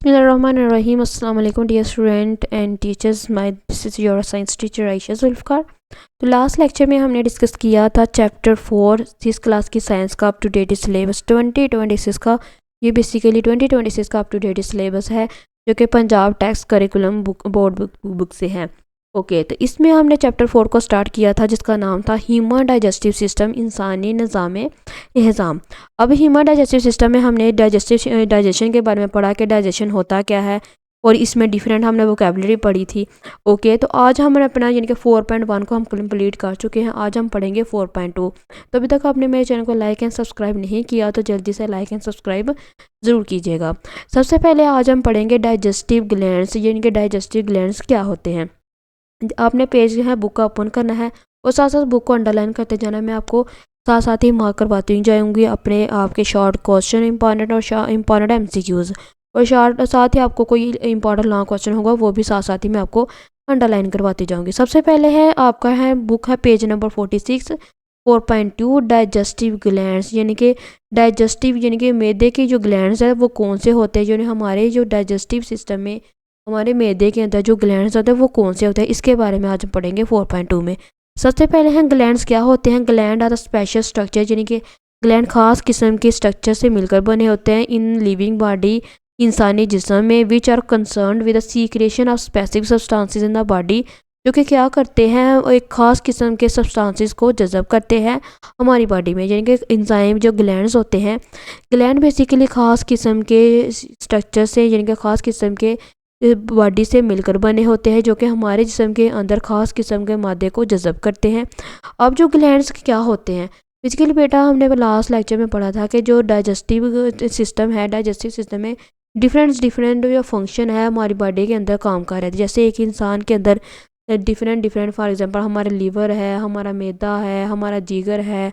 Bismillahirrahmanirrahim. Assalamu alaikum dear student and teachers. This is your science teacher Aisha Zulfikar. तो last lecture में हमने discuss किया था chapter 4 जिस क्लास की साइंस का अप टू डेट सिलेबस 2026 का। ये बेसिकली 2026 का अप टू डेट सिलेबस है जो कि Punjab text curriculum board book से है। ओके, तो इसमें हमने चैप्टर 4 को स्टार्ट किया था जिसका नाम था ह्यूमन डाइजेस्टिव सिस्टम, इंसानी निज़ाम एहज़ाम। अब ह्यूमन डाइजेस्टिव सिस्टम में हमने डाइजेशन के बारे में पढ़ा कि डाइजेशन होता क्या है और इसमें डिफरेंट हमने वोकेबलरी पढ़ी थी। ओके, तो आज हम अपना यानी कि 4.1 को हम कंप्लीट कर चुके हैं। आज हम पढ़ेंगे 4.2। तो अभी तक आपने मेरे चैनल को लाइक एंड सब्सक्राइब नहीं किया तो जल्दी से लाइक एंड सब्सक्राइब ज़रूर कीजिएगा। सबसे पहले आज हम पढ़ेंगे डाइजेस्टिव ग्लैंड्स, यानी कि डाइजेस्टिव ग्लैंड्स क्या होते हैं। आपने पेज जो है बुक का ओपन करना है और साथ साथ बुक को अंडरलाइन करते जाना है। मैं आपको साथ साथ ही मार्क करवाती जाऊँगी अपने आपके शॉर्ट क्वेश्चन इंपॉर्टेंट और इंपॉर्टेंट एमसीक्यूज़, और शॉर्ट साथ ही आपको कोई इंपॉर्टेंट लॉन्ग क्वेश्चन होगा वो भी साथ साथ ही मैं आपको अंडरलाइन करवाती जाऊँगी। सबसे पहले है आपका है बुक है पेज नंबर 46 4.2 डाइजेस्टिव ग्लैंड्स, यानी कि डाइजेस्टिव यानी कि मैदे के जो ग्लैंड्स है वो कौन से होते हैं, जो हमारे जो डाइजेस्टिव सिस्टम में हमारे मैदे के अंदर जो ग्लैंड्स होते हैं वो कौन से होते हैं, इसके बारे में आज हम पढ़ेंगे 4.2 में। सबसे पहले हैं ग्लैंड्स क्या होते हैं। ग्लैंड आर स्पेशल स्ट्रक्चर, यानी कि ग्लैंड खास किस्म के स्ट्रक्चर से मिलकर बने होते हैं इन लिविंग बॉडी, इंसानी जिस्म में, which are concern with the secretion of specific substances in the body, जो कि क्या करते हैं एक ख़ास किस्म के सब्सटेंसेस को जज़ब करते हैं हमारी बॉडी में, यानी कि इंजाइम जो ग्लैंड्स होते हैं। ग्लैंड बेसिकली ख़ास किस्म के स्ट्रक्चर से यानी कि ख़ास किस्म के बॉडी से मिलकर बने होते हैं जो कि हमारे जिस्म के अंदर ख़ास किस्म के मादे को जज़ब करते हैं। अब जो ग्लैंड्स क्या होते हैं बेसिकली बेटा, हमने लास्ट लेक्चर में पढ़ा था कि जो डाइजेस्टिव सिस्टम है, डाइजेस्टिव सिस्टम में डिफरेंट जो फंक्शन है हमारी बॉडी के अंदर काम कर रहे थे। जैसे एक इंसान के अंदर डिफरेंट फॉर एग्जांपल हमारा लीवर है, हमारा मैदा है, हमारा जिगर है,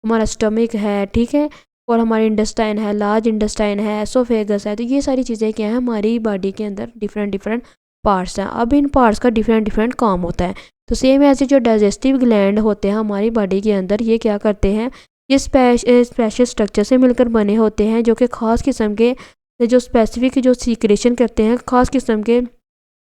हमारा स्टमक है, ठीक है, और हमारे इंटेस्टाइन है, लार्ज इंटेस्टाइन है, एसोफेगस है। तो ये सारी चीज़ें क्या हैं हमारी बॉडी के अंदर डिफरेंट पार्ट्स हैं। अब इन पार्ट्स का डिफरेंट काम होता है। तो सेम ऐसे जो डाइजेस्टिव ग्लैंड होते हैं हमारी बॉडी के अंदर, ये क्या करते हैं, ये स्पेशल स्ट्रक्चर से मिलकर बने होते हैं जो कि ख़ास किस्म के जो स्पेसिफिक जो सीक्रेशन करते हैं, ख़ास किस्म के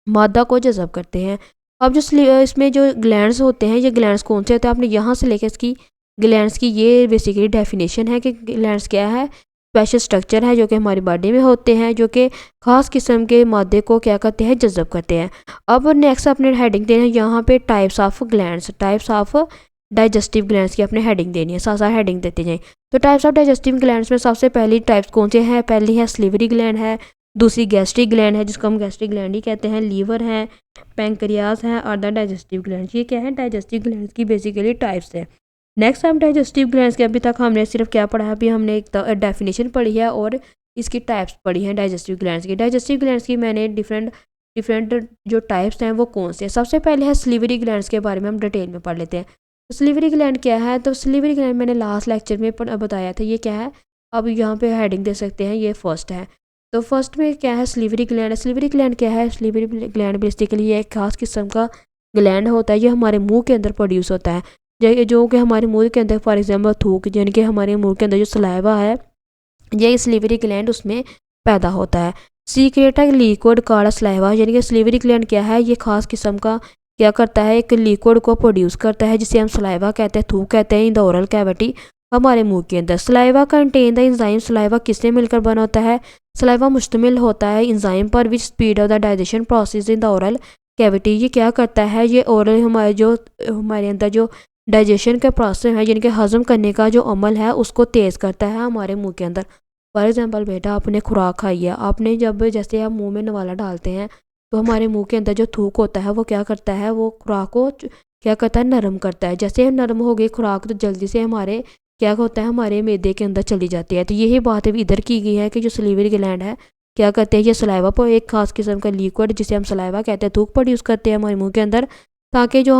मादा को जज़ब करते हैं। अब जो इसमें जो ग्लैंड्स होते हैं, ये ग्लैंड्स कौन से होते हैं, आपने यहाँ से लेकर इसकी ग्लैंड्स की ये बेसिकली डेफिनेशन है कि ग्लैंड्स क्या है, स्पेशल स्ट्रक्चर है जो कि हमारी बॉडी में होते हैं जो कि ख़ास किस्म के मादे को क्या करते हैं, जज़ब करते हैं। अब नेक्स्ट अपने हेडिंग देना है यहाँ पे types of glands, types of digestive glands की अपने हेडिंग देनी है, साथ साथ हेडिंग देते जाएँ। तो टाइप्स ऑफ डाइजेस्टिव ग्लैंड्स में सबसे पहली टाइप्स कौन से हैं, पहली है स्लीवरी ग्लैंड है, दूसरी गैस्ट्रिक ग्लैंड है जिसको हम गैस्ट्रिक ग्लैंड ही कहते हैं, लीवर है, पैंक्रियाज है और द डाइजेस्टिव ग्लैंड। ये क्या है, डाइजेस्टिव ग्लैंड की बेसिकली टाइप्स है। नेक्स्ट हम डाइजेस्टिव ग्लैंड्स के अभी तक हमने सिर्फ क्या पढ़ा है, अभी हमने एक डेफिनेशन पढ़ी है और इसकी टाइप्स पढ़ी हैं डाइजेस्टिव ग्लैंड्स की। डाइजेस्टिव ग्लैंड्स की मैंने डिफरेंट जो टाइप्स हैं वो कौन से हैं। सबसे पहले है स्लीवरी ग्लैंड्स के बारे में हम डिटेल में पढ़ लेते हैं। तो स्लीवरी ग्लैंड क्या है, तो स्लीवरी ग्लैंड मैंने लास्ट लेक्चर में बताया था ये क्या है। अब यहाँ पे हेडिंग दे सकते हैं, ये फर्स्ट है। तो फर्स्ट में क्या है, स्लीवरी ग्लैंड। स्लीवरी ग्लैंड क्या है, स्लीवरी ग्लैंड बेसिकली ये एक खास किस्म का ग्लैंड होता है, ये हमारे मुंह के अंदर प्रोड्यूस होता है, जो कि हमारे मुंह के अंदर फॉर एग्जांपल थूक, यानी कि हमारे मुंह के अंदर जो सलाइवा है ये स्लीवरी ग्लैंड उसमें पैदा होता है। सीक्रेट है लिक्विड काला सलाइवा, यानी कि स्लीवरी ग्लैंड क्या है, ये खास किस्म का क्या करता है, एक लिक्विड को प्रोड्यूस करता है जिसे हम सलाइवा कहते हैं, थूक कहते हैं, इन द ओरल कैविटी हमारे मुंह के अंदर। Saliva contain the enzyme, saliva किससे मिलकर बना होता है, सलाइवा मुश्तमिल होता है इंजाइम पर विच speed of the digestion process in the oral cavity. ये क्या करता है, ये ओरल हमारे अंदर जो डाइजेशन का प्रोसेस है यानी कि हज़म करने का जो अमल है उसको तेज़ करता है हमारे मुंह के अंदर। फॉर एग्जांपल बेटा, आपने खुराक खाई है, आपने जब जैसे आप मुंह में नवाला डालते हैं तो हमारे मुंह के अंदर जो थूक होता है वो क्या करता है, वो खुराक को क्या करता है, नरम करता है। जैसे नरम हो गई खुराक तो जल्दी से हमारे क्या होता है, हमारे मैदे के अंदर चली जाती है। तो यही बात इधर की गई है कि जो सलीवरी ग्लैंड है क्या करते हैं, ये सलाइवा पर एक खास किस्म का लिक्विड जिसे हम सलाइवा कहते हैं थूक प्रोड्यूस करते हैं हमारे मुंह के अंदर, ताकि जो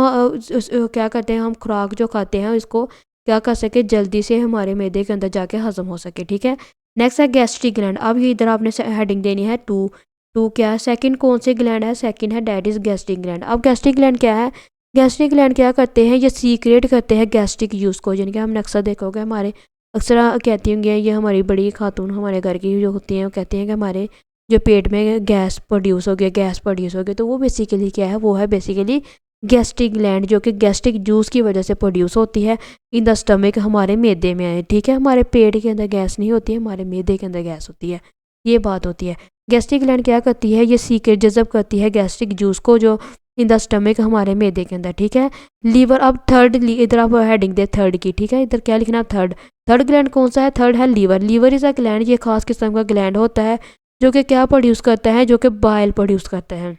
क्या करते हैं हम खुराक जो खाते हैं इसको क्या कर सके, जल्दी से हमारे मैदे के अंदर जाके हज़म हो सके, ठीक है। नेक्स्ट है गैस्ट्रिक ग्लैंड। अब ये इधर आपने हेडिंग देनी है टू। क्या है, सेकंड कौन से ग्लैंड है, सेकंड है डैट इज़ गैस्ट्रिक ग्लैंड। अब गैस्ट्रिक ग्लैंड क्या है, गैस्ट्रिक ग्लैंड क्या करते हैं, ये सीक्रेट करते हैं गैस्ट्रिक जूस को, यानी कि हमने अक्सर देखा होगा हमारे अक्सर कहती होंगी ये हमारी बड़ी खातून हमारे घर की जो होती हैं वो कहती हैं कि हमारे जो पेट में गैस प्रोड्यूस हो गया, तो वो बेसिकली क्या है, वो है बेसिकली गैस्ट्रिक ग्लैंड, जो कि गैस्ट्रिक जूस की वजह से प्रोड्यूस होती है इन द स्टमक, हमारे मैदे में है। ठीक है, हमारे पेट के अंदर गैस नहीं होती है, हमारे मैदे के अंदर गैस होती है, ये बात होती है। गैस्ट्रिक ग्लैंड क्या करती है, ये सीक्रेट जज़ब करती है गैस्ट्रिक जूस को, जो इन द स्टमक हमारे मैदे के अंदर। ठीक है, लीवर। अब थर्ड, इधर आप हेडिंग दे थर्ड की। ठीक है, इधर क्या लिखना, थर्ड ग्लैंड कौन सा है, थर्ड है liver. Liver is a gland, ये खास किस्म का ग्लैंड होता है जो कि क्या प्रोड्यूस करता है, जो कि बाइल प्रोड्यूस करता है।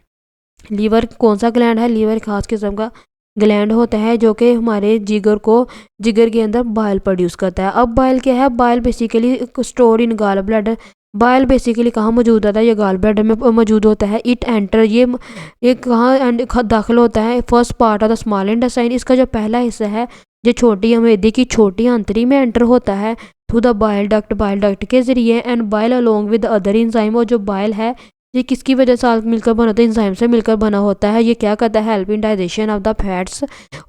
लीवर कौन सा ग्लैंड है, लीवर खास किस्म का ग्लैंड होता है जो कि हमारे जिगर के अंदर बाइल प्रोड्यूस करता है। अब बाइल क्या है, bile basically store in gall bladder. Bile basically कहाँ मौजूद होता है, ये गॉल ब्लैडर में मौजूद होता है। इट एंटर, ये कहाँ दाखिल होता है, first part of the small intestine. इसका जो पहला हिस्सा है, जो छोटी मैदे की छोटी आंतड़ी में एंटर होता है थ्रू द बाइल डक्ट के जरिए, and bile along with other enzyme. और जो बाइल है ये किसकी वजह से मिलकर बना होता है, इंजाइम से मिलकर बना होता है। ये क्या करता है, help in digestion of the fats.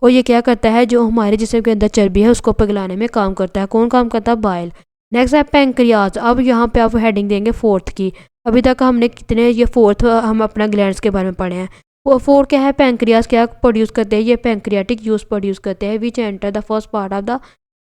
और ये क्या करता है, जो हमारे जिस्म के अंदर चर्बी है उसको पिघलाने में काम करता है। कौन काम करता है, बाइल। नेक्स्ट है पैंक्रियाज। अब यहाँ पे आप हेडिंग देंगे फोर्थ की। अभी तक हमने कितने, ये फोर्थ हम अपना ग्लैंड्स के बारे में पढ़े हैं। वो फोर्थ क्या है, पैंक्रियाज क्या प्रोड्यूस करते हैं, ये पैंक्रियाटिक जूस प्रोड्यूस करते हैं, विच enter the first part of the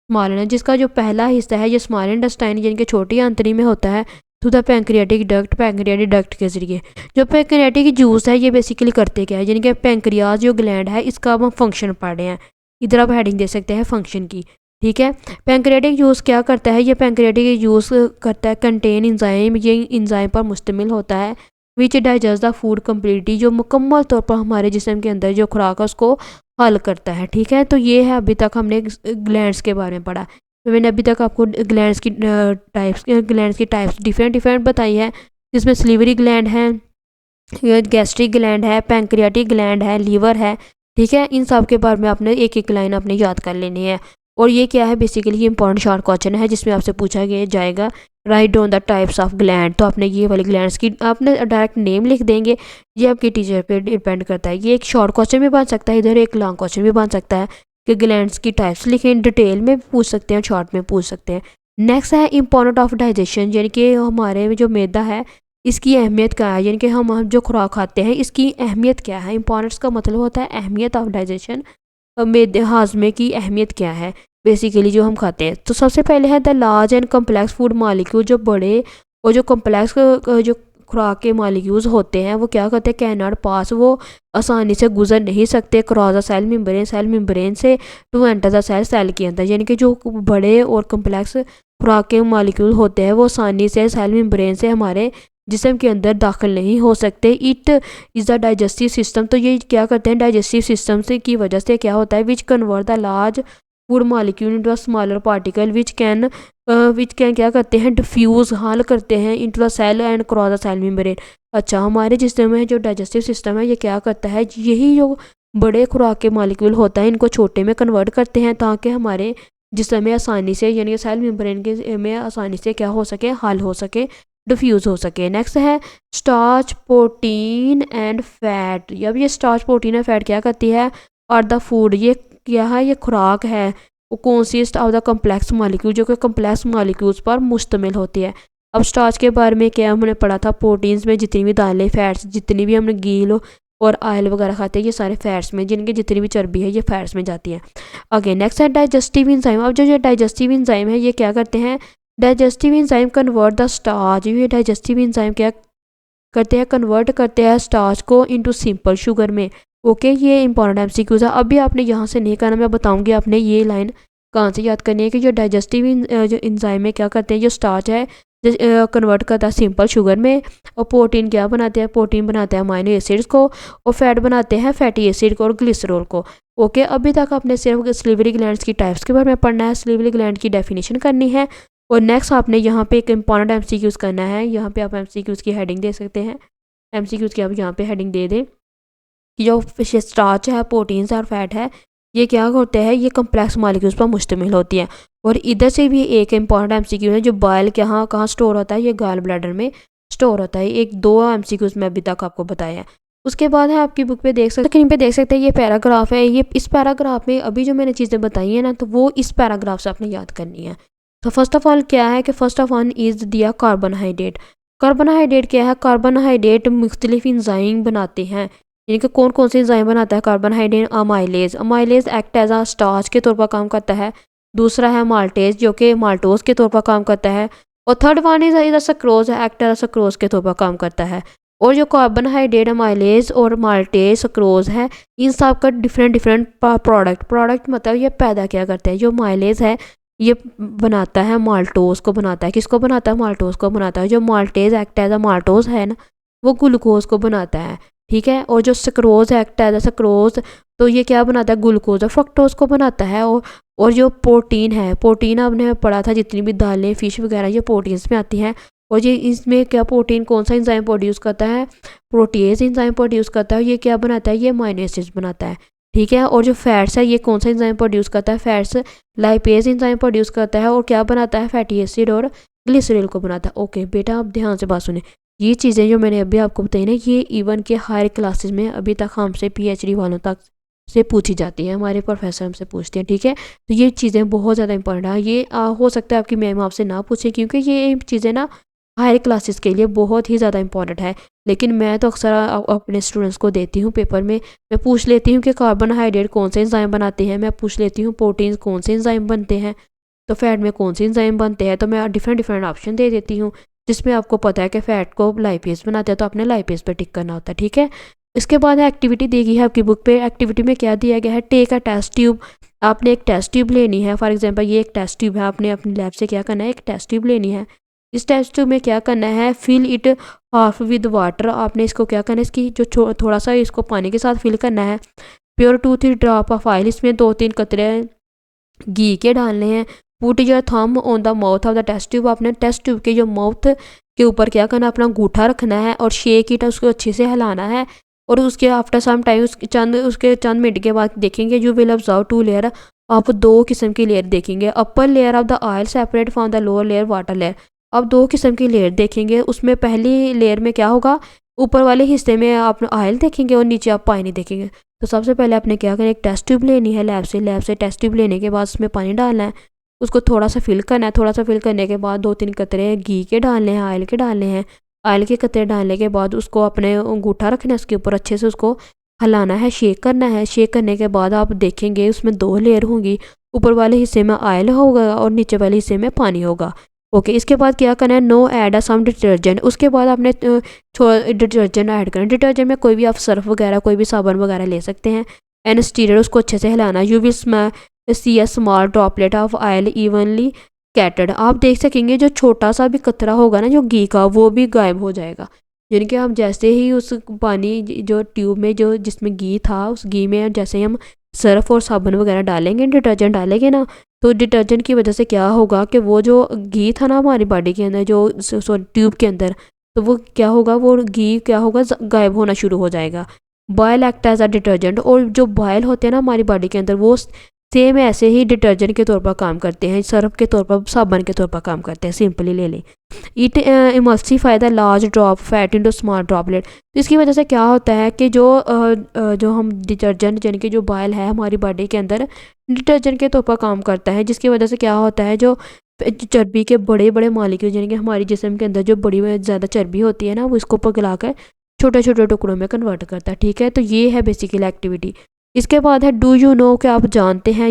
small intestine, जिसका जो पहला हिस्सा है ये स्मॉल इंटेस्टाइन यानी कि छोटी आंतड़ी में होता है, थ्रू द पैंक्रियाटिक डक्ट के जरिए। जो पैंक्रियाटिक जूस है ये बेसिकली करते क्या है, यानी कि पैंक्रियाज जो ग्लैंड है इसका हम फंक्शन पढ़ रहे हैं। इधर आप हेडिंग दे सकते हैं फंक्शन की। ठीक है, पैंक्रियाटिक जूस क्या करता है, ये पैंक्रियाटिक जूस करता है कंटेन इंजाइम, ये इंजाइम पर मुश्तमिल होता है, विच डाइजेस्ट द फूड कम्प्लीटली, जो मुकम्मल तौर पर हमारे जिस्म के अंदर जो खुराक है उसको हल करता है। ठीक है, तो ये है अभी तक हमने ग्लैंड्स के बारे में पढ़ा। तो मैंने अभी तक आपको ग्लैंड्स की टाइप्स डिफरेंट बताई है, जिसमें स्लीवरी ग्लैंड है, गैस्ट्रिक ग्लैंड है, पैंक्रियाटिक ग्लैंड है, लीवर है। ठीक है, इन सब के बारे में आपने एक एक लाइन अपने याद कर लेनी है। और ये क्या है, बेसिकली ये इंपॉर्टेंट शॉर्ट क्वेश्चन है जिसमें आपसे पूछा गया जाएगा write down the types of gland. तो आपने ये वाली ग्लैंड्स की आपने डायरेक्ट नेम लिख देंगे, ये आपके टीचर पे डिपेंड करता है। ये एक शॉर्ट क्वेश्चन भी बन सकता है, इधर एक लॉन्ग क्वेश्चन भी बन सकता है कि ग्लैंड्स की टाइप्स लिखें, डिटेल में पूछ सकते हैं, शॉर्ट में पूछ सकते हैं। नेक्स्ट है इंपॉर्टेंट ऑफ डाइजेशन, यानी कि हमारे जो मैदा है इसकी अहमियत क्या है, यानी कि हम जो खुराक खाते हैं इसकी अहमियत क्या है। इंपॉर्टेंट्स का मतलब होता है अहमियत ऑफ डाइजेशन, मैदे हाजमे की अहमियत क्या है बेसिकली जो हम खाते हैं। तो सबसे पहले है the large and complex food molecule, जो बड़े और जो कम्प्लेक्स जो खुराक के मालिक्यूल्स होते हैं वो क्या करते हैं, कैन नॉट पास, वो आसानी से गुजर नहीं सकते क्रॉस द सेल मेम्ब्रेन से टू एंटर द सेल के अंदर। यानी कि जो बड़े और कम्प्लेक्स खुराक के मालिक्यूल होते हैं वो आसानी से सेल मेम्ब्रेन से हमारे जिस्म के अंदर दाखिल नहीं हो सकते। It is the digestive system, तो ये क्या करते हैं, डाइजेस्टिव सिस्टम से की वजह से क्या होता है, which convert the large food molecule into a smaller particle which can क्या करते हैं, डिफ्यूज़ हाल करते हैं into the cell and cross the cell membrane. अच्छा, हमारे जिस्म में जो डाइजेस्टिव सिस्टम है ये क्या करता है, यही जो बड़े खुराक के मालिक्यूल होता है इनको छोटे में कन्वर्ट करते हैं ताकि हमारे जिस्म में आसानी से यानी कि सेल मेम्ब्रेन के में आसानी से क्या हो सके, हाल हो सके, डिफ्यूज़ हो सके। नेक्स्ट है स्टार्च, प्रोटीन एंड फैट। अब ये स्टार्च, प्रोटीन और फैट क्या करती है, और द फूड, ये क्या है, ये खुराक है, वो consist of the complex molecule, जो कि कम्प्लेक्स मालिक्यूल्स पर मुश्तमिल होती है। अब स्टार्च के बारे में क्या हमने पढ़ा था, प्रोटीन्स में जितनी भी दालें, फैट्स जितनी भी हमने घी और ऑयल वगैरह खाते हैं ये सारे फैट्स में, जिनकी जितनी भी चर्बी है ये फैट्स में जाती है। ओके, नेक्स्ट है डाइजेस्टिव इंजाइम। अब जो डाइजेस्टिव इंजाइम है ये क्या करते हैं, digestive enzyme convert the starch, ये डाइजेस्टिव इंजाइम क्या करते हैं, कन्वर्ट करते हैं स्टार्च को इनटू सिंपल शुगर में। ओके, ये इंपॉर्टेंट एमसीक्यूज है। अभी आपने यहाँ से नहीं करना, मैं बताऊंगी आपने ये लाइन कहाँ से याद करनी है कि जो डाइजेस्टिव जो इंजाइम है क्या करते हैं, जो स्टार्च है कन्वर्ट करता है सिंपल शुगर में, और प्रोटीन क्या बनाते हैं, प्रोटीन बनाते हैं अमाइनो एसिड्स को, और फैट बनाते हैं फैटी एसिड को और ग्लिसरॉल को। ओके, अभी तक आपने सिर्फ स्लीवरी ग्लैंड्स की टाइप्स के बारे में पढ़ना है, स्लीवरी ग्लैंड की डेफिनेशन करनी है, और नेक्स्ट आपने यहाँ पे एक इंपॉर्टेंट एमसीक्यूज करना है। यहाँ पे आप एमसीक्यूज की हेडिंग दे सकते हैं, एमसीक्यूज की आप यहाँ पे हेडिंग दे दें कि जो स्टार्च है, प्रोटीन्स और फैट है, ये क्या होते हैं, ये कम्प्लेक्स मालिक्यूल्स पर मुश्तमिल होती है। और इधर से भी एक इंपॉर्टेंट एमसीक्यू है, जो बाइल कहाँ स्टोर होता है, ये गाल ब्लैडर में स्टोर होता है। एक दो एमसीक्यूज मैं अभी तक आपको बताया है। उसके बाद है आपकी बुक पे देख सकते, स्क्रीन पे देख सकते हैं, ये पैराग्राफ है। ये इस पैराग्राफ में अभी जो मैंने चीज़ें बताई हैं ना, तो वो इस पैराग्राफ से आपने याद करनी है। तो फर्स्ट ऑफ ऑल क्या है कि फर्स्ट ऑफ ऑल इज़ दिया कार्बोहाइड्रेट। कार्बोहाइड्रेट क्या है? कार्बोहाइड्रेट मुख्तलिफ इंजाइम बनाते हैं। यानी कि कौन कौन से इंजाइम बनाता है carbohydrate? Amylase. Amylase act as a starch के तौर पर काम करता है। दूसरा है माल्टेज जो कि माल्टोज के तौर पर काम करता है। और third one is sucrose, act as sucrose के तौर पर काम करता है। और जो कार्बोहाइड्रेट अमाइलेज और माल्टेज सक्रोज है, इन सब का डिफरेंट प्रोडक्ट मतलब ये पैदा क्या करते हैं। जो माइलेज है ये बनाता है माल्टोज को बनाता है। किसको बनाता है? माल्टोज को बनाता है। जो maltase act as a maltose है ना, वो ग्लूकोज को बनाता है। ठीक है। और जो sucrose act as a sucrose, तो ये क्या बनाता है? ग्लूकोज और फ्रक्टोज को बनाता है। और जो प्रोटीन है, प्रोटीन आपने पढ़ा था, जितनी भी दालें फिश वगैरह ये प्रोटीन्स में आती हैं। और ये इसमें क्या प्रोटीन कौन सा इंजाइम प्रोड्यूस करता है? प्रोटीएज इंजाइम प्रोड्यूस करता है। ये क्या बनाता है? ये अमीनो एसिड्स बनाता है। ठीक है। और जो फैट्स है ये कौन सा इंजाइम प्रोड्यूस करता है? फैट्स लाइपेज इंजाइम प्रोड्यूस करता है। और क्या बनाता है? फैटी एसिड और ग्लिसरॉल को बनाता है। ओके बेटा, आप ध्यान से बात सुने। ये चीज़ें जो मैंने अभी आपको बताई ना, ये इवन के हायर क्लासेस में अभी तक हमसे पीएचडी वालों तक से पूछी जाती है। हमारे प्रोफेसर हमसे पूछते हैं। ठीक है। तो ये चीज़ें बहुत ज़्यादा इंपॉर्टेंट है। ये हो सकता है आपकी मैम आपसे ना पूछे, क्योंकि ये चीज़ें ना हायर क्लासेस के लिए बहुत ही ज़्यादा इंपॉर्टेंट है। लेकिन मैं तो अक्सर अपने स्टूडेंट्स को देती हूँ पेपर में। मैं पूछ लेती हूँ कि कार्बोहाइड्रेट कौन से एंजाइम बनाते हैं, मैं पूछ लेती हूँ प्रोटीन कौन से एंजाइम बनते हैं, तो फैट में कौन से एंजाइम बनते हैं। तो मैं डिफरेंट ऑप्शन दे देती हूँ, जिसमें आपको पता है कि फ़ैट को लाइपेज बनाते हैं, तो आपने लाइपेज पर टिक करना होता है। ठीक है। इसके बाद एक्टिविटी दी गई है आपकी बुक पे। एक्टिविटी में क्या दिया गया है? Take a test tube. आपने एक टेस्ट ट्यूब लेनी है। फॉर एग्जांपल ये एक टेस्ट ट्यूब है, आपने अपनी लैब से क्या करना है? एक टेस्ट ट्यूब लेनी है। इस टेस्ट ट्यूब में क्या करना है? Fill it half with water. आपने इसको क्या करना है? इसकी जो थोड़ा सा इसको पानी के साथ फिल करना है। प्योर 2-3 ड्रॉप ऑफ ऑयल, इसमें 2-3 कतरे घी के डालने हैं। Put your thumb on the mouth of the test tube. आपने टेस्ट ट्यूब के जो माउथ के ऊपर क्या करना है? अपना अंगूठा रखना है और शेक इट, उसको अच्छे से हिलाना है। और उसके आफ्टर सम टाइम उसके चंद मिनट के बाद देखेंगे यू विल ऑब्जर्व 2 लेयर। आप 2 किस्म की लेयर देखेंगे। Upper layer of the oil separate from the lower layer water layer. अब 2 किस्म की लेयर देखेंगे। उसमें पहली लेयर में क्या होगा? ऊपर वाले हिस्से में आप ऑयल देखेंगे और नीचे आप पानी देखेंगे। तो सबसे पहले आपने क्या करना है? एक टेस्ट ट्यूब लेनी है लैब से टेस्ट ट्यूब लेने के बाद उसमें पानी डालना है, उसको थोड़ा सा फिल करना है। थोड़ा सा फिल करने के बाद 2-3 कतरे घी के डालने हैं, ऑयल के डालने हैं। ऑयल के कतरे डालने के बाद उसको अपने अंगूठा रखना है, उसके ऊपर अच्छे से उसको हिलाना है, शेक करना है। शेक करने के बाद आप देखेंगे उसमें 2 लेयर होंगी। ऊपर वाले हिस्से में ऑयल होगा और नीचे वाले हिस्से में पानी होगा। ओके। इसके बाद क्या करना है? No add some detergent. उसके बाद आपने डिटर्जेंट ऐड करना है। डिटर्जेंट में कोई भी आप सर्फ वगैरह, कोई भी साबुन वगैरह ले सकते हैं। एंड स्टीयर, उसको अच्छे से हिलाना। You will see a small droplet of oil evenly catered. आप देख सकेंगे जो छोटा सा भी कतरा होगा ना जो घी का, वो भी गायब हो जाएगा। यानी कि हम जैसे ही उस पानी जो ट्यूब में जो जिसमें घी था, उस घी में जैसे ही हम सर्फ और साबुन वगैरह डालेंगे, डिटर्जेंट डालेंगे ना, तो डिटर्जेंट की वजह से क्या होगा कि वो जो घी था ना हमारी बॉडी के अंदर, जो सॉरी ट्यूब के अंदर, तो वो क्या होगा? वो घी क्या होगा? गायब होना शुरू हो जाएगा। Bile act as a detergent. और जो बॉयल होते हैं ना हमारी बॉडी के अंदर, वो सेम ऐसे ही डिटर्जेंट के तौर पर काम करते हैं, सर्फ के तौर पर, साबुन के तौर पर काम करते हैं। सिंपली ले लें। It emulsify the large drop fat into small droplet. तो इसकी वजह से क्या होता है कि जो हम डिटर्जेंट यानी कि जो बॉयल है हमारी बॉडी के अंदर डिटर्जेंट के तौर पर काम करता है, जिसकी वजह से क्या होता है? जो चर्बी के बड़े बड़े मालिक्यूल यानी कि हमारी जिस्म के अंदर जो बड़ी ज़्यादा चर्बी होती है ना, वो इसको पिघला कर छोटे छोटे टुकड़ों में कन्वर्ट करता है। ठीक है। तो ये है बेसिकली एक्टिविटी। इसके बाद है डू यू नो, कि आप जानते हैं।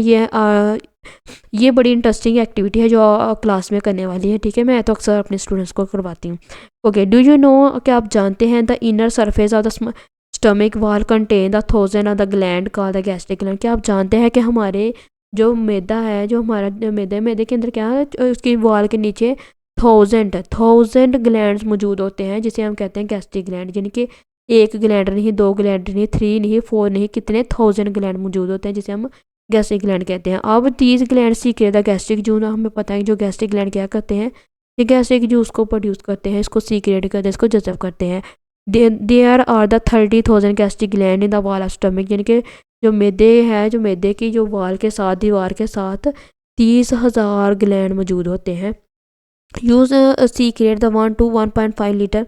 ये बड़ी इंटरेस्टिंग एक्टिविटी है जो क्लास में करने वाली है। ठीक है। मैं तो अक्सर अपने स्टूडेंट्स को करवाती हूँ। ओके। डू यू नो, कि आप जानते हैं the inner surface of the stomach wall contain the thousand of the gland call the gastric gland. क्या आप जानते हैं कि हमारे जो मैदा है, जो हमारा मैदे के अंदर क्या है? उसकी वाल के नीचे थाउजेंड ग्लैंड्स मौजूद होते हैं, जिसे हम कहते हैं गैस्ट्रिक ग्लैंड। यानी कि 1 ग्लैंड नहीं, 2 ग्लैंड नहीं, 3 नहीं, 4 नहीं, कितने 1000 ग्लैंड मौजूद होते हैं, जिसे हम गैस्ट्रिक ग्लैंड कहते हैं। अब 30 gland secret the gastric juice. हमें पता है जो गैस्ट्रिक ग्लैंड क्या करते हैं? ये गैस्ट्रिक जूस को प्रोड्यूस करते हैं, इसको सीक्रेट करते हैं, इसको जज़ब करते हैं। There are the 30,000 gastric gland in the wall of stomach. यानी कि जो मैदे है, जो मैदे की जो वाल के साथ, दीवार के साथ 30,000 ग्लैंड मौजूद होते हैं। Use secret the 1 to 1.5 litre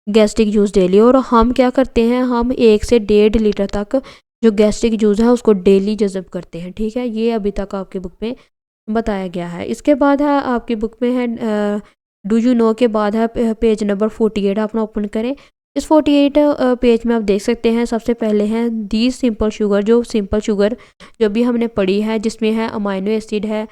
gastric juice daily. और हम क्या करते हैं? हम 1 से 1.5 लीटर तक जो गैस्ट्रिक जूस है उसको डेली जज़ब करते हैं। ठीक है। ये अभी तक आपकी बुक में बताया गया है। इसके बाद है आपकी बुक में है डू यू नो के बाद है पेज नंबर 48, अपना ओपन करें। इस 48 पेज में आप देख सकते हैं सबसे पहले हैं दी सिंपल शुगर, जो सिंपल शुगर जो भी हमने पढ़ी है जिसमें है अमाइनो एसिड है,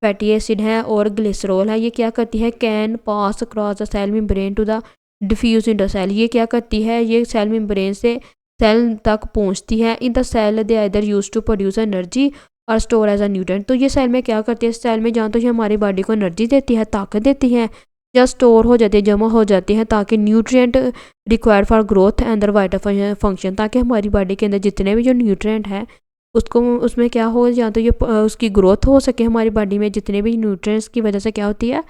फैटी एसिड है और ग्लिसरॉल है। ये क्या करती है, can pass across the cell membrane to the diffuse in the cell. ये क्या करती है, ये सेल मेम्ब्रेन से सेल तक पहुंचती है। In the cell they either use to produce energy और स्टोर एज अ न्यूट्रिएंट। तो ये सेल में क्या करती है, सेल में जहाँ तो ये हमारी बॉडी को एनर्जी देती है, ताकत देती है, या स्टोर हो जाती है, जमा हो जाती है, ताकि nutrient required for growth and the vital function, ताकि हमारी बॉडी के अंदर जितने भी जो न्यूट्रिएंट है उसको उसमें क्या हो, या तो ये उसकी ग्रोथ हो सके हमारी बॉडी में। जितने भी न्यूट्रिएंट्स की वजह से क्या होती है,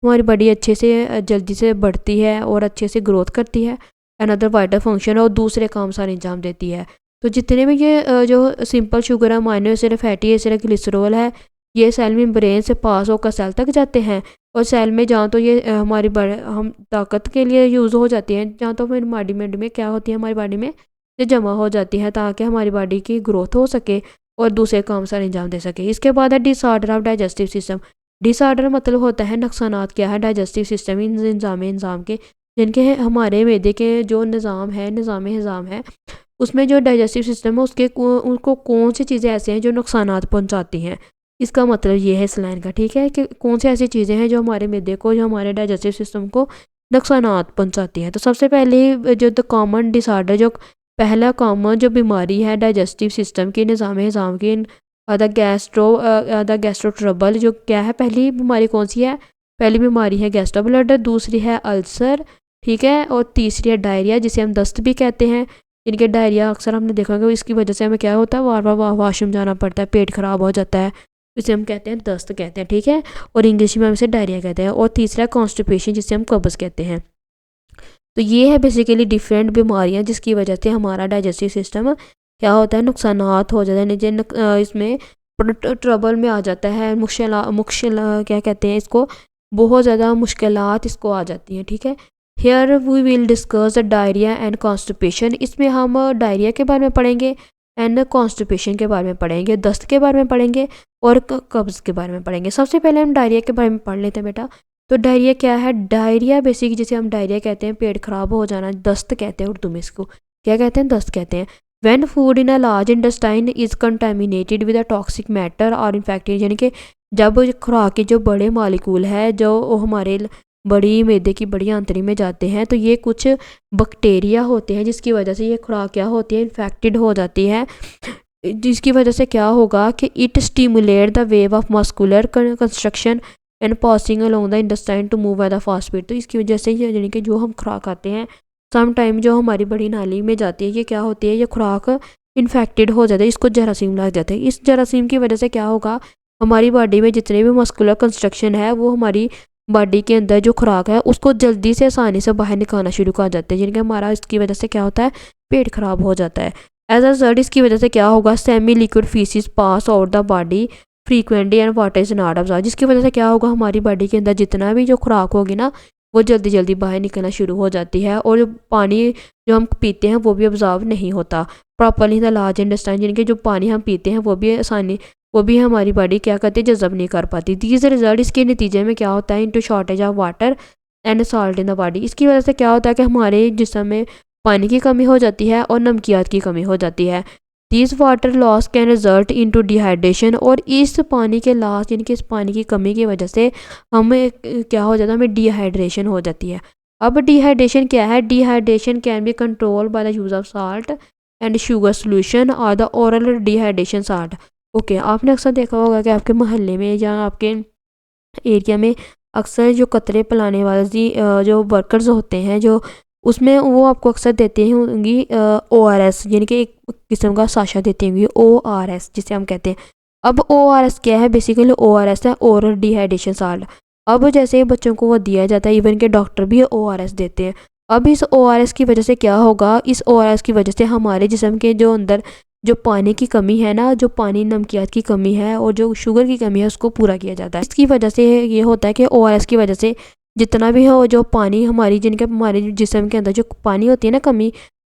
हमारी बॉडी अच्छे से जल्दी से बढ़ती है और अच्छे से ग्रोथ करती है, अनदर वाइटल फंक्शन और दूसरे काम सारे अंजाम देती है। तो जितने भी ये जो सिंपल शुगर है, amino acid, fatty acid, glycerol है, ये सेल मेम्ब्रेन से पास होकर सेल तक जाते हैं और सेल में जहाँ तो ये हमारी हम ताकत के लिए यूज़ हो जाती हैं, जहाँ तो हमारी बॉडी में क्या होती है, हमारी बॉडी में ये जमा हो जाती है ताकि हमारी बॉडी की ग्रोथ हो सके और दूसरे काम सारे अंजाम दे सके। इसके बाद है disorder of digestive system. Disorder मतलब होता है नुकसानात क्या है डाइजेस्टिव सिस्टम इंजाम के, जिनके हमारे मैदे के जो निज़ाम है उसमें जो डाइजेस्टिव सिस्टम है उनको कौन सी चीज़ें ऐसी हैं जो नुकसानात पहुंचाती हैं। इसका मतलब ये है इस लाइन का, ठीक है, कि कौन सी ऐसी चीज़ें हैं जो हमारे मैदे को, जो हमारे डाइजेस्टिव सिस्टम को नुकसानात पहुंचाती हैं। तो सबसे पहले जो द कॉमन डिसऑर्डर, जो पहला कॉमन जो बीमारी है डाइजेस्टिव सिस्टम की, निज़ाम की, द गैस्ट्रो ट्रबल, जो क्या है, पहली बीमारी कौन सी है, पहली बीमारी है गैस्ट्रो ब्लडर, दूसरी है अल्सर, ठीक है, और तीसरी है डायरिया जिसे हम दस्त भी कहते हैं। इनके डायरिया अक्सर हमने देखा होगा, इसकी वजह से हमें क्या होता है, बार बार वॉशरूम जाना पड़ता है, पेट खराब हो जाता है, इसे हम कहते हैं दस्त कहते हैं, ठीक है, और इंग्लिश में हम इसे डायरिया कहते हैं। और तीसरा कॉन्स्टिपेशन जिसे हम कब्ज कहते हैं। तो ये है बेसिकली डिफरेंट बीमारियां जिसकी वजह से हमारा डाइजेस्टिव सिस्टम क्या होता है, नुकसानात हो जाता है, इसमें ट्रबल में आ जाता है, मुश्किल क्या कहते हैं इसको, बहुत ज़्यादा मुश्किलात इसको आ जाती हैं, ठीक है। Here we will discuss the diarrhoea and constipation. इसमें हम डायरिया के बारे में पढ़ेंगे एंड कॉन्स्टिपेशन के बारे में पढ़ेंगे, दस्त के बारे में पढ़ेंगे और कब्ज़ के बारे में पढ़ेंगे। सबसे पहले हम डायरिया के बारे में पढ़ लेते हैं बेटा। तो डायरिया क्या है, डायरिया बेसिक जिसे हम डायरिया कहते हैं, पेट खराब हो जाना, दस्त कहते हैं उर्दू में इसको, क्या कहते हैं, दस्त कहते हैं। When food in a large intestine is contaminated with a toxic matter और इन्फेक्टेड, यानी कि जब खुराक के जो बड़े मालिकूल है जो हमारे बड़ी मैदे की बड़ी आंतड़ी में जाते हैं, तो ये कुछ बैक्टीरिया होते हैं जिसकी वजह से ये खुराक क्या होती है, इन्फेक्टेड हो जाती है, जिसकी वजह से क्या होगा कि it stimulate the wave of muscular construction and passing along the intestine to move at the fast speed. तो इसकी वजह से ये यानी कि जो हम खुराक खाते हैं सम टाइम जो हमारी बड़ी नाली में जाती है, ये क्या होती है, ये खुराक इन्फेक्टेड हो जाता है, इसको जरासीम लग जाते हैं। इस जरासीम की वजह से क्या होगा, हमारी बॉडी में जितने भी मस्कुलर कंस्ट्रक्शन है वो हमारी बॉडी के अंदर जो खुराक है उसको जल्दी से आसानी से बाहर निकालना शुरू कर जाते हैं, जिनके हमारा इसकी वजह से क्या होता है, पेट खराब हो जाता है। एज अ रिजल्ट इसकी वजह से क्या होगा, semi liquid faeces pass out the body frequently and water is not observe, जिसकी वजह से क्या होगा, हमारी बॉडी के अंदर जितना भी जो खुराक होगी ना वो जल्दी जल्दी बाहर निकलना शुरू हो जाती है, और जो पानी जो हम पीते हैं वो भी ऑब्जर्व नहीं होता प्रॉपरली द लार्ज इंटेस्टाइन, जिनके जो पानी हम पीते हैं वो भी हमारी बॉडी क्या करती है, जज़ब नहीं कर पाती। दीज रिजल्ट इसके नतीजे में क्या होता है, into shortage of water and salt in the body. इसकी वजह से क्या होता है कि हमारे जिस्म में पानी की कमी हो जाती है और नमकियात की कमी हो जाती है। This water loss can result into dehydration, और इस पानी के लॉस यानी कि इस पानी की कमी की वजह से हमें क्या हो जाता है, हमें डिहाइड्रेशन हो जाती है। अब डिहाइड्रेशन क्या है, dehydration can be control by the use of salt and sugar solution और the oral dehydration salt. Okay, आपने अक्सर देखा होगा कि आपके मोहल्ले में या आपके एरिया में अक्सर जो कतरे पिलाने वाले जो वर्कर्स होते हैं, जो उसमें वो आपको अक्सर देते होंगी ORS, यानी कि एक किस्म का साशा देते होंगी ORS जिसे हम कहते हैं। अब ORS क्या है, बेसिकली ORS है ओरल डिहाइड्रेशन साल्ट। अब जैसे बच्चों को वो दिया जाता है, इवन के डॉक्टर भी ORS देते हैं। अब इस ORS की वजह से क्या होगा, इस ORS की वजह से हमारे जिस्म के जो अंदर जो पानी की कमी है ना, जो पानी नमकियात की कमी है और जो शुगर की कमी है उसको पूरा किया जाता है। इसकी वजह से ये होता है कि ORS की वजह से जितना भी हो जो पानी हमारी जिनके हमारे जिस्म के अंदर जो पानी होती है ना,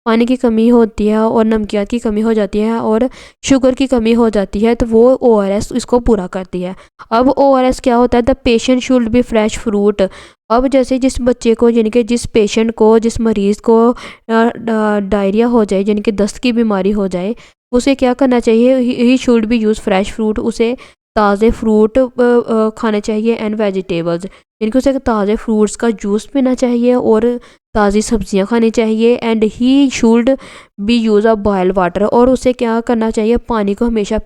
पानी की कमी होती है और नमकियात की कमी हो जाती है और शुगर की कमी हो जाती है, तो वो ORS इसको पूरा करती है। अब ORS क्या होता है, the patient should be fresh fruit अब जैसे जिस बच्चे को यानी कि जिस पेशेंट को जिस मरीज़ को डायरिया हो जाए यानी कि दस्त की बीमारी हो जाए, उसे क्या करना चाहिए, ही should be use fresh fruit, उसे ताज़े फ्रूट खाने चाहिए एंड वेजिटेबल्स, यानी कि उसे ताज़े फ्रूट्स का जूस पीना चाहिए और ताज़ी सब्जियां खानी चाहिए। And he should be use a boil water, और उसे क्या करना चाहिए, पानी को हमेशा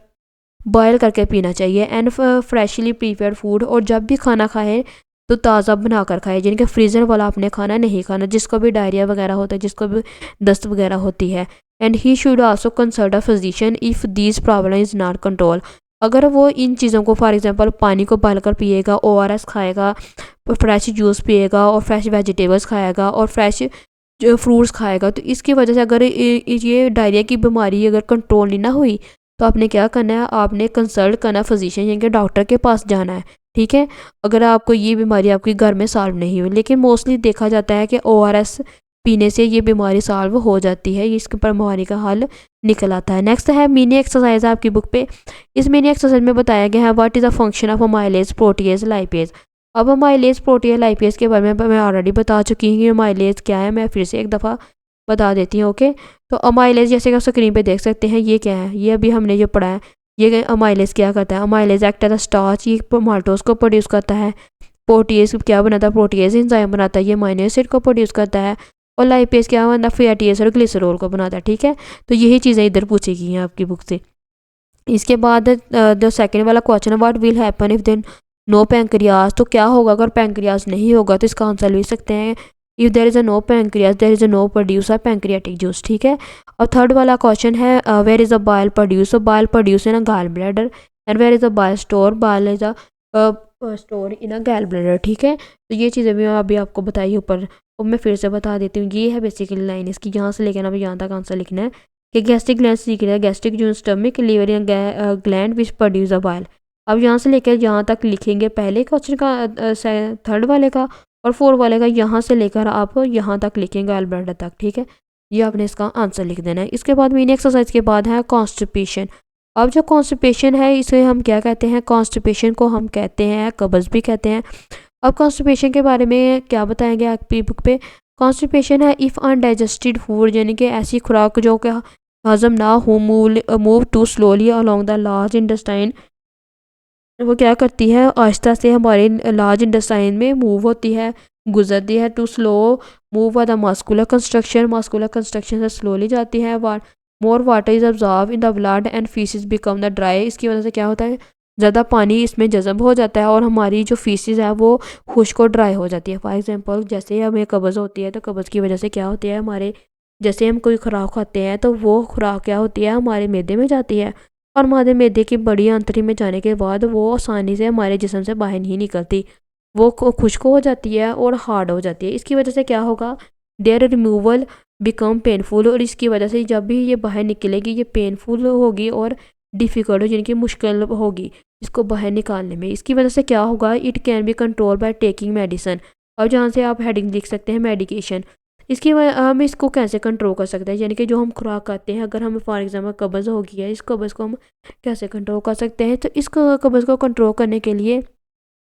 बॉयल करके पीना चाहिए। एंड फ्रेशली प्रीपेयर्ड फूड, और जब भी खाना खाए तो ताज़ा बना कर खाए, यानी कि फ्रीज़र वाला आपने खाना नहीं खाना, जिसको भी डायरिया वगैरह होता है, जिसको भी दस्त वगैरह होती है। And he should also consult a physician if these problem is not control, अगर वो इन चीज़ों को फॉर एग्जांपल पानी को बॉयल कर पिएगा, ORS खाएगा, फ्रेश जूस पिएगा और फ्रेश वेजिटेबल्स खाएगा और फ्रेश जो फ्रूट्स खाएगा, तो इसकी वजह से अगर ये डायरिया की बीमारी अगर कंट्रोल नहीं ना हुई, तो आपने क्या करना है, आपने कंसल्ट करना फिजिशियन यानी कि डॉक्टर के पास जाना है। ठीक है, अगर आपको ये बीमारी आपके घर में सॉल्व नहीं हुई, लेकिन मोस्टली देखा जाता है कि ORS पीने से ये बीमारी सॉल्व हो जाती है, इस बीमारी का हल निकल आता है। नेक्स्ट है मिनी एक्सरसाइज आपकी बुक पे। इस मिनी एक्सरसाइज में बताया गया है what is the function of amylase, protease, lipase. अब अमाइलेज, प्रोटीएज, लाइपेज के बारे में मैं ऑलरेडी बता चुकी हूँ कि अमाइलेज क्या है, मैं फिर से एक दफ़ा बता देती हूँ। ओके, तो अमाइलेज जैसे कि आप स्क्रीन पे देख सकते हैं, ये क्या है, ये अभी हमने जो पढ़ा है, ये अमाइलेज क्या करता है, अमाइलेज एक्ट एज स्टार्च, ये माल्टोज को प्रोड्यूस करता है। प्रोटीएज क्या बनाता है, प्रोटीएज एंजाइम बनाता है, ये अमीनो एसिड को प्रोड्यूस करता है। और लाइपेज क्या बनता है, फैटी एसिड और ग्लिसरॉल को बनाता है। ठीक है, तो यही चीज़ें इधर पूछी गई हैं आपकी बुक से। इसके बाद द सेकंड वाला क्वेश्चन है what will happen if then no pancreas, तो क्या होगा अगर पैंक्रियाज नहीं होगा, तो इसका आंसर लिख सकते हैं if there is a no pancreas there is a no produce a pancreatic juice. ठीक है, और थर्ड वाला क्वेश्चन है where is a bile produce, bile produce in a gall bladder, and where is a bile store, bile is a store in a gall bladder. ठीक है, तो ये चीज़ें भी मैं अभी आपको बताई ऊपर, और मैं फिर से बता देती हूँ। ये है बेसिकली लाइन इसकी, यहाँ से लेकर अभी यहाँ तक आंसर लिखना है कि गैस्ट्रिक ग्लैंड सीख रहा है, गैस्ट्रिक जो stomach liver gland which produce a bile. अब यहाँ से लेकर यहाँ तक लिखेंगे पहले क्वेश्चन का, थर्ड वाले का, और फोर्थ वाले का यहाँ से लेकर आप यहाँ तक लिखेंगे अल्बर्टा तक। ठीक है, ये आपने इसका आंसर लिख देना है। इसके बाद मिनी एक्सरसाइज के बाद है कॉन्स्टिपेशन। अब जो कॉन्स्टिपेशन है इसे हम क्या कहते हैं, कॉन्स्टिपेशन को हम कहते हैं कब्ज़ भी कहते हैं। अब कॉन्स्टिपेशन के बारे में क्या बताया गया आपकी बुक पे, कॉन्स्टिपेशन है इफ़ अनडाइजेस्टेड फूड, यानी कि ऐसी खुराक जो कि हजम ना हो, move to slowly along the large intestine, वो क्या करती है, आहिस्ता से हमारे लार्ज इंटेस्टाइन में मूव होती है, गुजरती है। To slow move the muscular construction, muscular construction से स्लोली जाती है। More water is absorb in the blood and faeces become the dry, इसकी वजह से क्या होता है, ज़्यादा पानी इसमें जज़ब हो जाता है और हमारी जो फीसिस है वो खुश्क और ड्राई हो जाती है। फॉर एग्जांपल जैसे हमें कब्ज़ होती है, तो कब्ज़ की वजह से क्या होती है, हमारे जैसे हम कोई खुराक खाते हैं तो वो खुराक क्या होती है, हमारे मैदे में जाती है, और हमारे मैदे की बड़ी आंतड़ी में जाने के बाद वो आसानी से हमारे जिस्म से बाहर नहीं निकलती, वो खुश्क हो जाती है और हार्ड हो जाती है। इसकी वजह से क्या होगा, देयर रिमूवल बिकम पेनफुल, और इसकी वजह से जब भी ये बाहर निकलेगी ये पेनफुल होगी और डिफ़िकल्ट, यानी कि मुश्किल होगी इसको बाहर निकालने में। इसकी वजह से क्या होगा, it can be control by taking medicine, और जहाँ से आप हेडिंग लिख सकते हैं मेडिकेशन। इसकी हम इसको कैसे कंट्रोल कर सकते हैं, यानी कि जो हम खुराक खाते हैं, अगर हमें फॉर एग्जांपल कब्ज़ हो गई है, इस कब्ज़ को हम कैसे कंट्रोल कर सकते हैं, तो इस कब्ज़ को कंट्रोल करने के लिए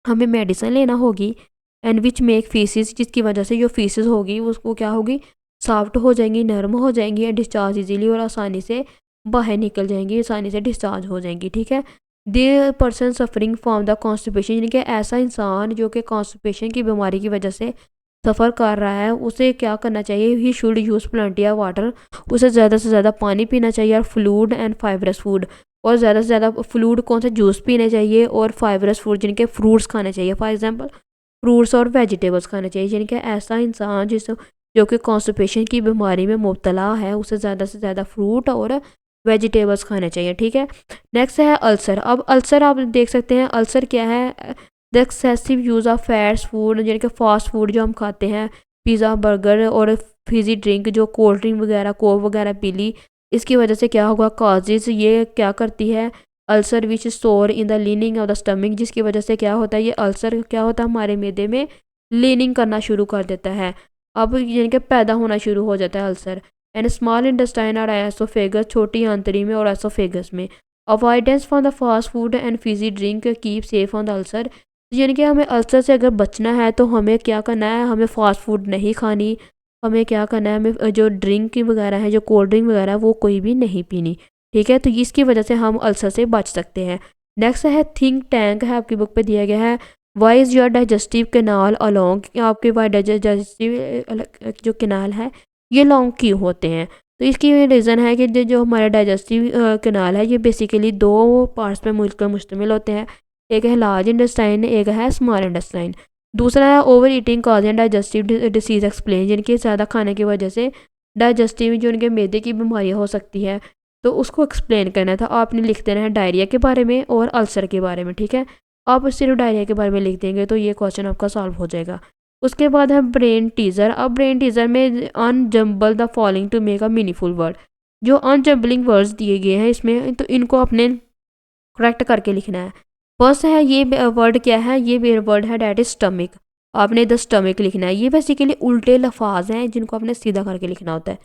हमें मेडिसिन लेना होगी, एंड विच मेक फीसिस, जिसकी वजह से जो फीसिस होगी उसको क्या होगी, सॉफ्ट हो जाएंगी, नरम हो जाएंगी, एंड डिस्चार्ज इजीली और आसानी से बाहर निकल जाएंगी, आसानी से डिस्चार्ज हो जाएंगी। ठीक है, the person suffering from the constipation, यानी कि ऐसा इंसान जो कि कॉन्स्टिपेशन की बीमारी की वजह से सफ़र कर रहा है, उसे क्या करना चाहिए, he should use plenty of water, उसे ज़्यादा से ज़्यादा पानी पीना चाहिए, और फ्लूड एंड फाइबरस फूड, और ज़्यादा से ज़्यादा फ्लूड कौन सा, जूस पीने चाहिए, और फाइबरस फूड जिनके फ्रूट्स खाने चाहिए, फॉर एग्जांपल फ्रूट्स और वेजिटेबल्स खाने चाहिए। यानी कि ऐसा इंसान जो कि कॉन्स्टिपेशन की बीमारी में मुब्तला है, उसे ज़्यादा से ज़्यादा फ्रूट और वेजिटेबल्स खाने चाहिए। ठीक है, नेक्स्ट है अल्सर। अब अल्सर आप देख सकते हैं, अल्सर क्या है, the excessive use of fats food, यानी कि फास्ट फूड जो हम खाते हैं, पिज़्ज़ा, बर्गर और फिजी ड्रिंक, जो कोल्ड ड्रिंक वगैरह, कोक वगैरह पी ली, इसकी वजह से क्या होगा, काजेज, ये क्या करती है, ulcer which store in the leaning of the stomach, जिसकी वजह से क्या होता है, ये अल्सर क्या होता है, हमारे मैदे में लीनिंग करना शुरू कर देता है। अब यानी कि पैदा होना शुरू हो जाता है अल्सर। एंड स्मॉल इंटेस्टाइन और एसोफेगस, छोटी आंतड़ी में और एसोफेगस में। Avoidance from the fast food and Fiji drink keep safe on the ulcer, तो यानी कि हमें अल्सर से अगर बचना है तो हमें क्या करना है, हमें फास्ट फूड नहीं खानी, हमें क्या करना है, हमें जो ड्रिंक वगैरह है, जो कोल्ड ड्रिंक वगैरह वो कोई भी नहीं पीनी, ठीक है। तो इसकी वजह से हम अल्सर से बच सकते हैं। नेक्स्ट है थिंक टैंक, है आपकी बुक पे दिया गया है। Why is your digestive canal along, आपके वाई डाइजेस्टिव जो कैनाल है ये लॉन्ग क्यों होते हैं। तो इसकी रीज़न है कि जो हमारा डाइजेस्टिव कैनाल है ये बेसिकली दो पार्ट्स में मिलकर मुश्तमिल होते हैं। एक है लार्ज इंटेस्टाइन, एक है स्मॉल इंटेस्टाइन। दूसरा है over eating causing digestive disease explain, जिनके ज़्यादा खाने की वजह से डाइजेस्टिव जो उनके मैदे की बीमारियाँ हो सकती है, तो उसको एक्सप्लेन करना था। आपने लिख देना है डायरिया के बारे में और अल्सर के बारे में, ठीक है। आप सिर्फ डायरिया के बारे में लिख देंगे तो ये क्वेश्चन आपका सॉल्व हो जाएगा। उसके बाद है ब्रेन टीजर। अब ब्रेन टीजर में unjumble the following to make a meaningful word, जो अनजम्बलिंग वर्ड्स दिए गए हैं इसमें, तो इनको अपने करेक्ट करके लिखना है। फर्स्ट है ये वर्ड क्या है, ये वर्ड है डैट इज स्टमिक, आपने द स्टमिक लिखना है। ये बेसिकली उल्टे लफाज हैं जिनको आपने सीधा करके लिखना होता है,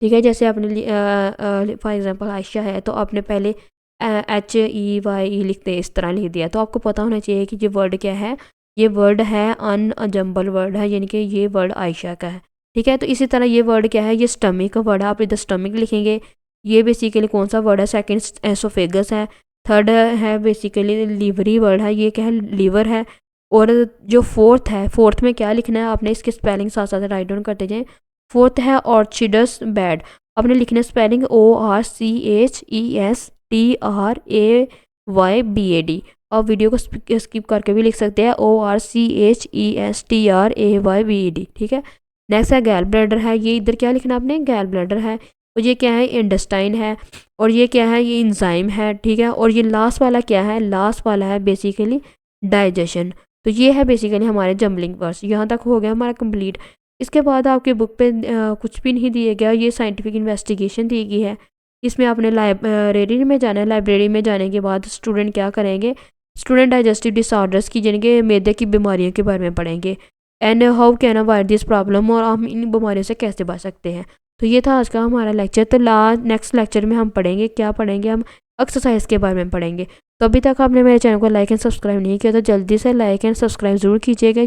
ठीक है। जैसे आपने फॉर एग्जांपल आयशा है तो आपने पहले HEYE लिखते इस तरह लिख दिया, तो आपको पता होना चाहिए कि ये वर्ड क्या है। ये वर्ड है अनजम्बल वर्ड है, यानी कि ये वर्ड आयशा का है, ठीक है। तो इसी तरह ये वर्ड क्या है, ये स्टमिक का वर्ड है, आप इधर स्टमिक लिखेंगे। ये बेसिकली कौन सा वर्ड है, सेकंड एसोफेगस है। थर्ड है बेसिकली लीवरी वर्ड है, ये क्या है, लीवर है। और जो फोर्थ है, फोर्थ में क्या लिखना है आपने, इसके स्पेलिंग साथ साथ राइट डाउन करते जाएं। फोर्थ है ऑर्चिडस बैड, आपने लिखना है स्पेलिंग ORCHESTRAYBAD। आप वीडियो को स्किप करके भी लिख सकते हैं ORCHESTRAYBAD, ठीक है। नेक्स्ट है गैल ब्लैडर है, ये इधर क्या लिखना है आपने, गैल ब्लैडर है। और ये क्या है, इंटेस्टाइन है। और ये क्या है, ये इंजाइम है, ठीक है। और ये लास्ट वाला क्या है, लास्ट वाला है बेसिकली डाइजेशन। तो ये है बेसिकली हमारे जम्बलिंग वर्ड्स। यहाँ तक हो गया हमारा कंप्लीट। इसके बाद आपके बुक पे कुछ भी नहीं दिया गया, ये साइंटिफिक इन्वेस्टिगेशन दी गई है। इसमें आपने लाइब्रेरी में जाना है। लाइब्रेरी में जाने के बाद स्टूडेंट क्या करेंगे, स्टूडेंट डाइजेस्टिव डिसऑर्डर्स की, जिनके मैदे की बीमारियों के बारे में पढ़ेंगे। And how can avoid this problem, और हम इन बीमारियों से कैसे बच सकते हैं। तो ये था आज का हमारा लेक्चर। तो नेक्स्ट लेक्चर में हम पढ़ेंगे, क्या पढ़ेंगे, हम एक्सरसाइज के बारे में पढ़ेंगे। तो अभी तक आपने मेरे चैनल को लाइक एंड सब्सक्राइब नहीं किया तो जल्दी से लाइक एंड सब्सक्राइब ज़रूर कीजिएगा।